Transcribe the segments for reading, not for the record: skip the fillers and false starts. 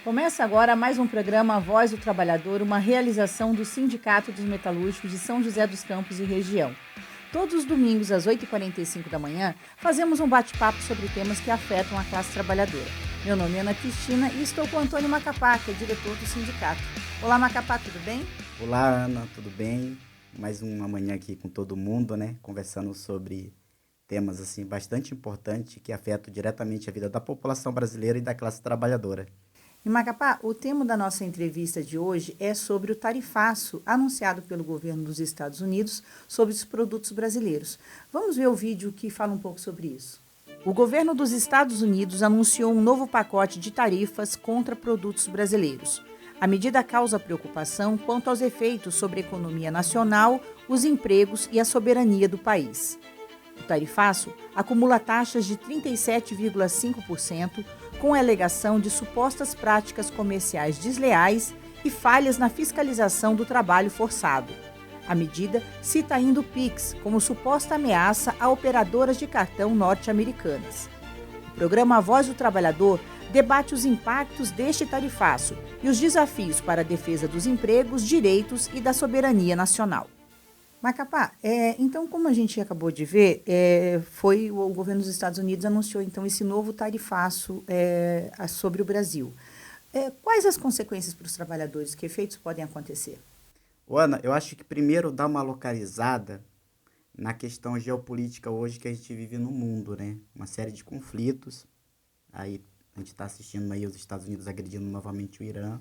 Começa agora mais um programa Voz do Trabalhador, uma realização do Sindicato dos Metalúrgicos de São José dos Campos e região. Todos os domingos, às 8h45 da manhã, fazemos um bate-papo sobre temas que afetam a classe trabalhadora. Meu nome é Ana Cristina e estou com o Antônio Macapá, que é diretor do sindicato. Olá, Macapá, tudo bem? Olá, Ana, tudo bem? Mais uma manhã aqui com todo mundo, né? Conversando sobre temas assim bastante importantes que afetam diretamente a vida da população brasileira e da classe trabalhadora. E Macapá, o tema da nossa entrevista de hoje é sobre o tarifaço anunciado pelo governo dos Estados Unidos sobre os produtos brasileiros. Vamos ver o vídeo que fala um pouco sobre isso. O governo dos Estados Unidos anunciou um novo pacote de tarifas contra produtos brasileiros. A medida causa preocupação quanto aos efeitos sobre a economia nacional, os empregos e a soberania do país. O tarifaço acumula taxas de 37,5%, com a alegação de supostas práticas comerciais desleais e falhas na fiscalização do trabalho forçado. A medida cita ainda o PIX como suposta ameaça a operadoras de cartão norte-americanas. O programa Voz do Trabalhador debate os impactos deste tarifaço e os desafios para a defesa dos empregos, direitos e da soberania nacional. Macapá, então, como a gente acabou de ver, foi o governo dos Estados Unidos anunciou então esse novo tarifaço sobre o Brasil. Quais as consequências para os trabalhadores? Que efeitos podem acontecer? Ana, eu acho que primeiro dá uma localizada na questão geopolítica hoje que a gente vive no mundo, né? Uma série de conflitos. Aí a gente está assistindo aí os Estados Unidos agredindo novamente o Irã.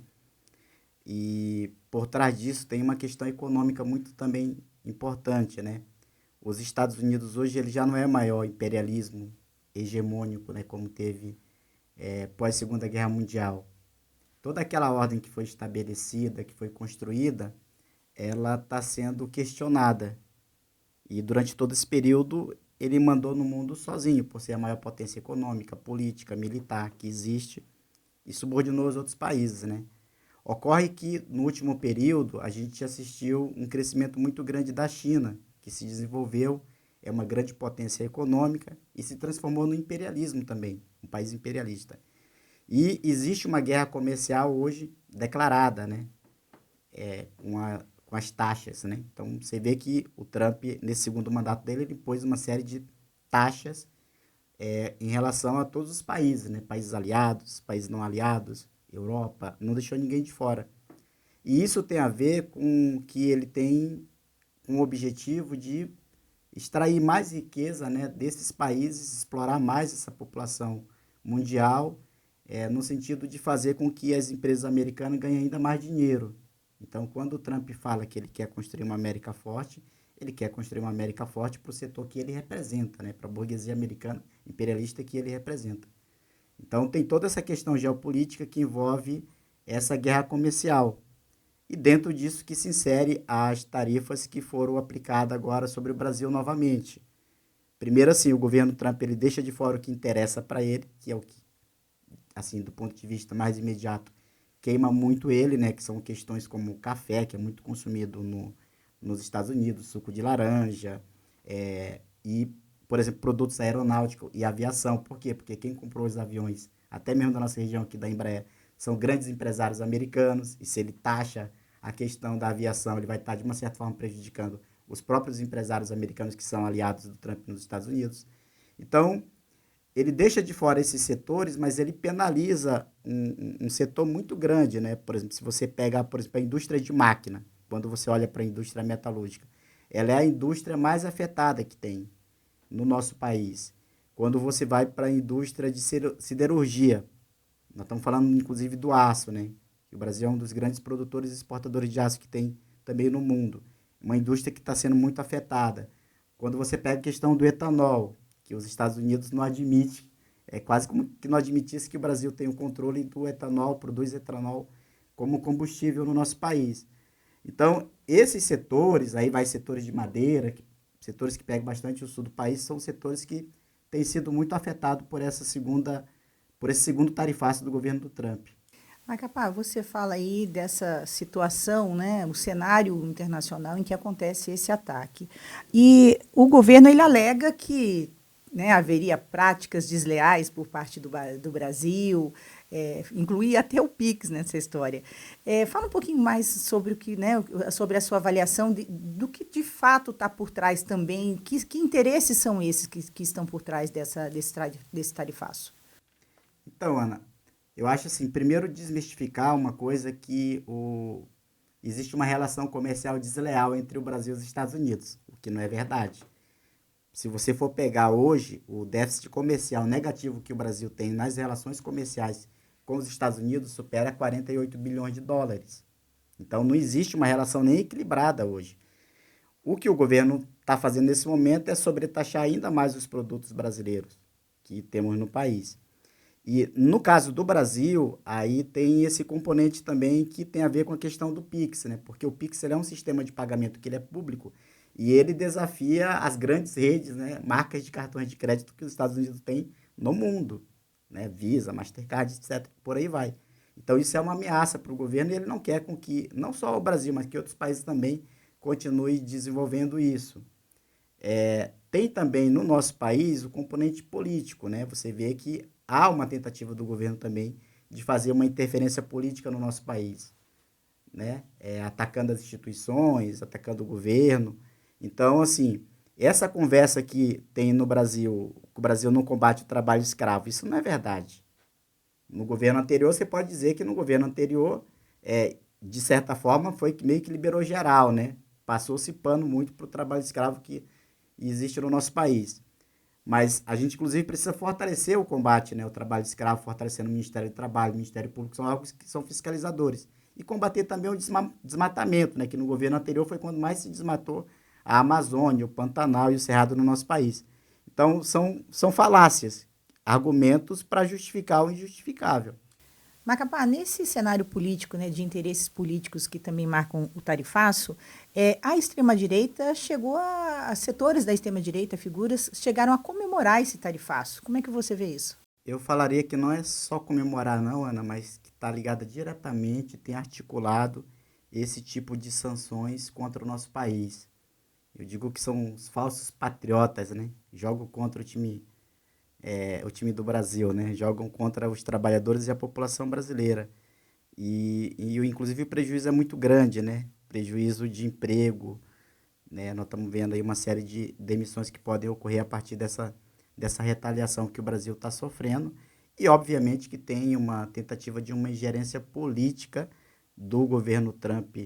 E por trás disso tem uma questão econômica muito também importante, né? Os Estados Unidos hoje ele já não é o maior imperialismo hegemônico, né, como teve pós Segunda Guerra Mundial. Toda aquela ordem que foi estabelecida, que foi construída, ela está sendo questionada. E durante todo esse período ele mandou no mundo sozinho, por ser a maior potência econômica, política, militar que existe, e subordinou os outros países, né? Ocorre que, no último período, a gente assistiu um crescimento muito grande da China, que se desenvolveu, é uma grande potência econômica e se transformou no imperialismo também, um país imperialista. E existe uma guerra comercial hoje declarada, né? Com as taxas, né? Então, você vê que o Trump, nesse segundo mandato dele, ele impôs uma série de taxas em relação a todos os países, né? Países aliados, países não aliados, Europa, não deixou ninguém de fora. E isso tem a ver com que ele tem um objetivo de extrair mais riqueza, né, desses países, explorar mais essa população mundial, no sentido de fazer com que as empresas americanas ganhem ainda mais dinheiro. Então, quando o Trump fala que ele quer construir uma América forte, ele quer construir uma América forte para o setor que ele representa, né, para a burguesia americana imperialista que ele representa. Então, tem toda essa questão geopolítica que envolve essa guerra comercial. E dentro disso que se insere as tarifas que foram aplicadas agora sobre o Brasil novamente. Primeiro, assim, o governo Trump ele deixa de fora o que interessa para ele, que é o que, assim, do ponto de vista mais imediato, queima muito ele, né? Que são questões como o café, que é muito consumido nos Estados Unidos, suco de laranja, e, por exemplo, produtos aeronáuticos e aviação. Por quê? Porque quem comprou os aviões, até mesmo da nossa região aqui da Embraer, são grandes empresários americanos, e se ele taxa a questão da aviação, ele vai estar, de uma certa forma, prejudicando os próprios empresários americanos que são aliados do Trump nos Estados Unidos. Então, ele deixa de fora esses setores, mas ele penaliza um setor muito grande, né? Por exemplo, se você pega, por exemplo, a indústria de máquina, quando você olha para a indústria metalúrgica, ela é a indústria mais afetada que tem no nosso país. Quando você vai para a indústria de siderurgia, nós estamos falando inclusive do aço, né? O Brasil é um dos grandes produtores e exportadores de aço que tem também no mundo. Uma indústria que está sendo muito afetada. Quando você pega a questão do etanol, que os Estados Unidos não admitem, é quase como que não admitisse que o Brasil tem o controle do etanol, produz etanol como combustível no nosso país. Então, esses setores, aí vai setores de madeira, setores que pegam bastante o sul do país, são setores que têm sido muito afetados por esse segundo tarifaço do governo do Trump. Macapá, você fala aí dessa situação, né, o cenário internacional em que acontece esse ataque. E o governo ele alega que né, haveria práticas desleais por parte do Brasil, incluir até o PIX nessa história. Fala um pouquinho mais sobre o que, né, sobre a sua avaliação do que de fato está por trás também, que interesses são esses que estão por trás desse tarifaço? Então, Ana, eu acho assim, primeiro desmistificar uma coisa existe uma relação comercial desleal entre o Brasil e os Estados Unidos, o que não é verdade. Se você for pegar hoje o déficit comercial negativo que o Brasil tem nas relações comerciais com os Estados Unidos supera 48 bilhões de dólares. Então não existe uma relação nem equilibrada hoje. O que o governo está fazendo nesse momento é sobretaxar ainda mais os produtos brasileiros que temos no país. E no caso do Brasil, aí tem esse componente também que tem a ver com a questão do Pix, né? Porque o Pix ele é um sistema de pagamento que ele é público e ele desafia as grandes redes, né? Marcas de cartões de crédito que os Estados Unidos têm no mundo, né? Visa, Mastercard, etc. Por aí vai. Então isso é uma ameaça para o governo e ele não quer com que, não só o Brasil, mas que outros países também continuem desenvolvendo isso. Tem também no nosso país o componente político, né? Você vê que há uma tentativa do governo também de fazer uma interferência política no nosso país, né? Atacando as instituições, atacando o governo. Então, assim, essa conversa que tem no Brasil, que o Brasil não combate o trabalho escravo, isso não é verdade. No governo anterior, você pode dizer que no governo anterior, de certa forma, foi meio que liberou geral, né? Passou-se pano muito para o trabalho escravo que existe no nosso país. Mas a gente, inclusive, precisa fortalecer o combate, né, o trabalho escravo, fortalecendo o Ministério do Trabalho, o Ministério Público, são órgãos que são fiscalizadores. E combater também o desmatamento, né, que no governo anterior foi quando mais se desmatou a Amazônia, o Pantanal e o Cerrado no nosso país. Então, são falácias, argumentos para justificar o injustificável. Macapá, nesse cenário político, né, de interesses políticos que também marcam o tarifaço, a extrema-direita chegou setores da extrema-direita, figuras, chegaram a comemorar esse tarifaço. Como é que você vê isso? Eu falaria que não é só comemorar, não, Ana, mas que está ligada diretamente, tem articulado esse tipo de sanções contra o nosso país. Eu digo que são os falsos patriotas, né? Jogam contra o time do Brasil, né? Jogam contra os trabalhadores e a população brasileira. Inclusive, o prejuízo é muito grande, né? Prejuízo de emprego, né? Nós estamos vendo aí uma série de demissões que podem ocorrer a partir dessa retaliação que o Brasil está sofrendo. E, obviamente, que tem uma tentativa de uma ingerência política do governo Trump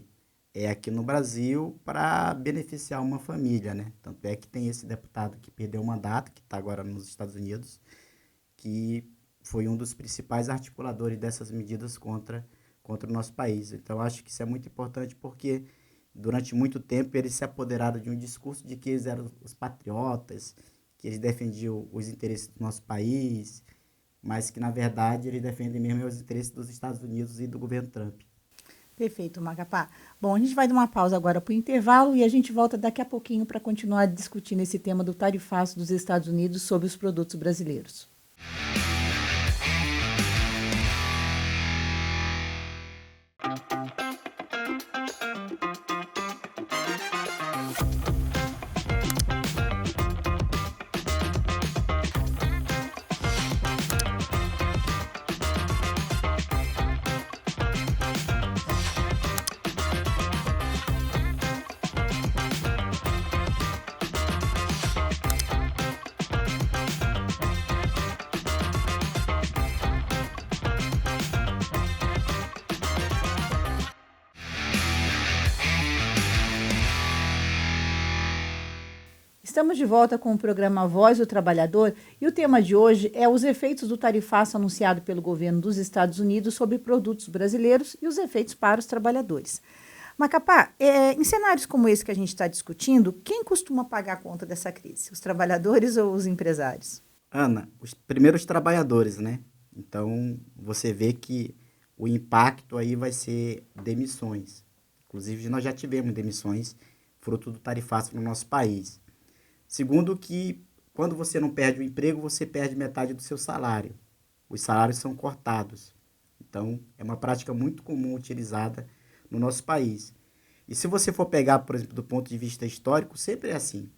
aqui no Brasil para beneficiar uma família, né? Tanto é que tem esse deputado que perdeu o mandato, que está agora nos Estados Unidos, que foi um dos principais articuladores dessas medidas contra o nosso país. Então, acho que isso é muito importante porque, durante muito tempo, eles se apoderaram de um discurso de que eles eram os patriotas, que eles defendiam os interesses do nosso país, mas que, na verdade, eles defendem mesmo os interesses dos Estados Unidos e do governo Trump. Perfeito, Macapá. Bom, a gente vai dar uma pausa agora para o intervalo e a gente volta daqui a pouquinho para continuar discutindo esse tema do tarifaço dos Estados Unidos sobre os produtos brasileiros. Estamos de volta com o programa Voz do Trabalhador e o tema de hoje é os efeitos do tarifaço anunciado pelo governo dos Estados Unidos sobre produtos brasileiros e os efeitos para os trabalhadores. Macapá, em cenários como esse que a gente está discutindo, quem costuma pagar a conta dessa crise? Os trabalhadores ou os empresários? Ana, os primeiros trabalhadores, né? Então, você vê que o impacto aí vai ser demissões. Inclusive, nós já tivemos demissões fruto do tarifaço no nosso país. Segundo que, quando você não perde o emprego, você perde metade do seu salário. Os salários são cortados. Então, é uma prática muito comum utilizada no nosso país. E se você for pegar, por exemplo, do ponto de vista histórico, sempre é assim.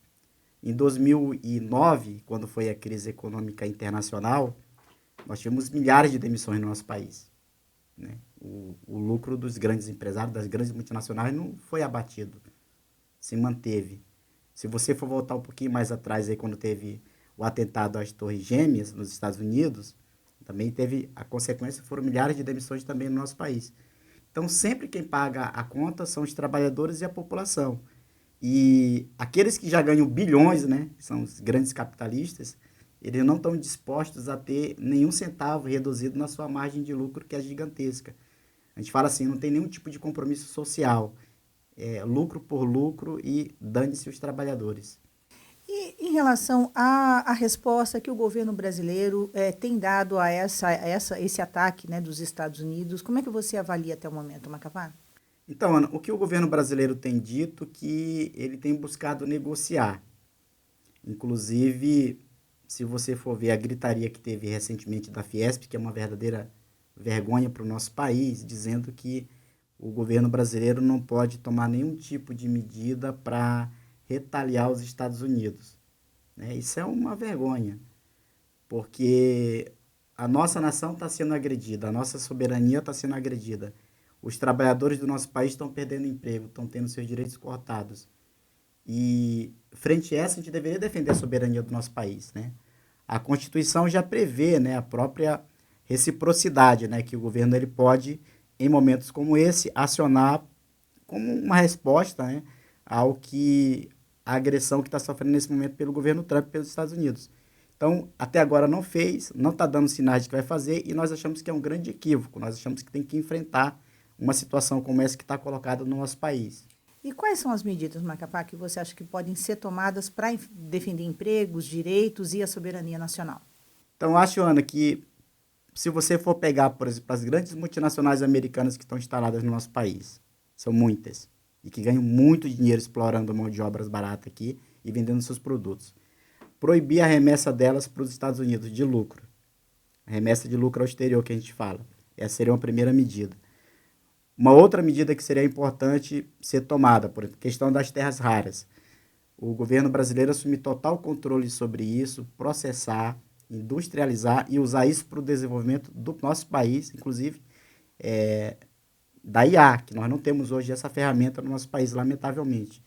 Em 2009, quando foi a crise econômica internacional, nós tivemos milhares de demissões no nosso país, né? O lucro dos grandes empresários, das grandes multinacionais, não foi abatido, se manteve. Se você for voltar um pouquinho mais atrás, aí, quando teve o atentado às Torres Gêmeas, nos Estados Unidos, também teve, a consequência foram milhares de demissões também no nosso país. Então, sempre quem paga a conta são os trabalhadores e a população. E aqueles que já ganham bilhões, né, que são os grandes capitalistas, eles não estão dispostos a ter nenhum centavo reduzido na sua margem de lucro, que é gigantesca. A gente fala assim, não tem nenhum tipo de compromisso social. É lucro por lucro e dane-se os trabalhadores. E em relação à resposta que o governo brasileiro tem dado a esse ataque, né, dos Estados Unidos, como é que você avalia até o momento, Macapá? Então, Ana, o que o governo brasileiro tem dito que ele tem buscado negociar. Inclusive, se você for ver a gritaria que teve recentemente da Fiesp, que é uma verdadeira vergonha para o nosso país, dizendo que o governo brasileiro não pode tomar nenhum tipo de medida para retaliar os Estados Unidos, né? Isso é uma vergonha, porque a nossa nação está sendo agredida, a nossa soberania está sendo agredida. Os trabalhadores do nosso país estão perdendo emprego, estão tendo seus direitos cortados. E, frente a essa, a gente deveria defender a soberania do nosso país, né? A Constituição já prevê, né, a própria reciprocidade, né, que o governo ele pode, em momentos como esse, acionar como uma resposta, né, ao que a agressão que está sofrendo nesse momento pelo governo Trump pelos Estados Unidos. Então, até agora não fez, não está dando sinais de que vai fazer, e nós achamos que é um grande equívoco, nós achamos que tem que enfrentar uma situação como essa que está colocada no nosso país. E quais são as medidas, Macapá, que você acha que podem ser tomadas para defender empregos, direitos e a soberania nacional? Então, eu acho, Ana, que se você for pegar, por exemplo, as grandes multinacionais americanas que estão instaladas no nosso país, são muitas, e que ganham muito dinheiro explorando mão de obras barata aqui e vendendo seus produtos. Proibir a remessa delas para os Estados Unidos de lucro. A remessa de lucro ao exterior que a gente fala. Essa seria uma primeira medida. Uma outra medida que seria importante ser tomada, por exemplo, questão das terras raras. O governo brasileiro assumir total controle sobre isso, processar, industrializar e usar isso para o desenvolvimento do nosso país, inclusive da IA, que nós não temos hoje essa ferramenta no nosso país, lamentavelmente.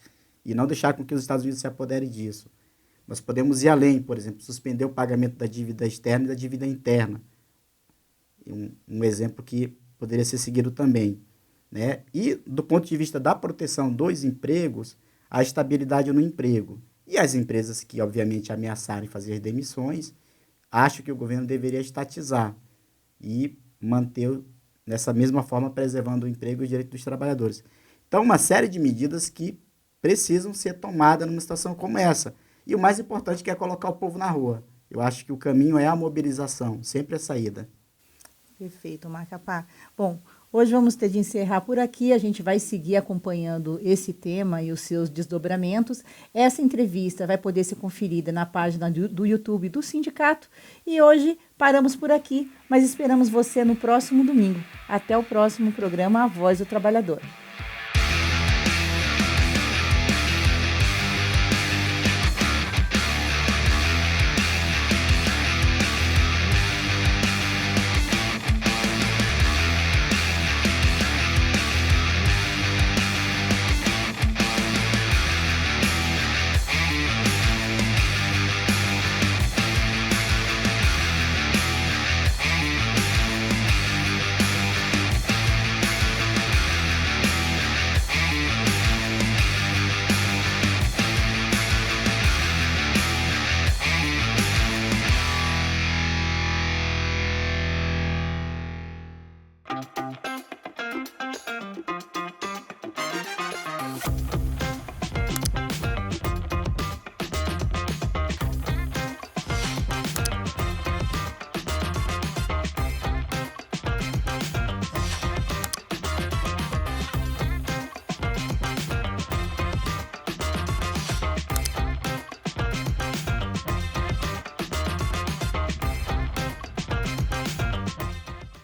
E não deixar com que os Estados Unidos se apoderem disso. Nós podemos ir além, por exemplo, suspender o pagamento da dívida externa e da dívida interna. Um exemplo que poderia ser seguido também, né? E, do ponto de vista da proteção dos empregos, a estabilidade no emprego. E as empresas que, obviamente, ameaçarem fazer demissões, acho que o governo deveria estatizar e manter, dessa mesma forma, preservando o emprego e o direito dos trabalhadores. Então, uma série de medidas que precisam ser tomadas numa situação como essa. E o mais importante que é colocar o povo na rua. Eu acho que o caminho é a mobilização, sempre a saída. Perfeito, Macapá. Bom, hoje vamos ter de encerrar por aqui. A gente vai seguir acompanhando esse tema e os seus desdobramentos. Essa entrevista vai poder ser conferida na página do YouTube do sindicato. E hoje paramos por aqui, mas esperamos você no próximo domingo. Até o próximo programa A Voz do Trabalhador.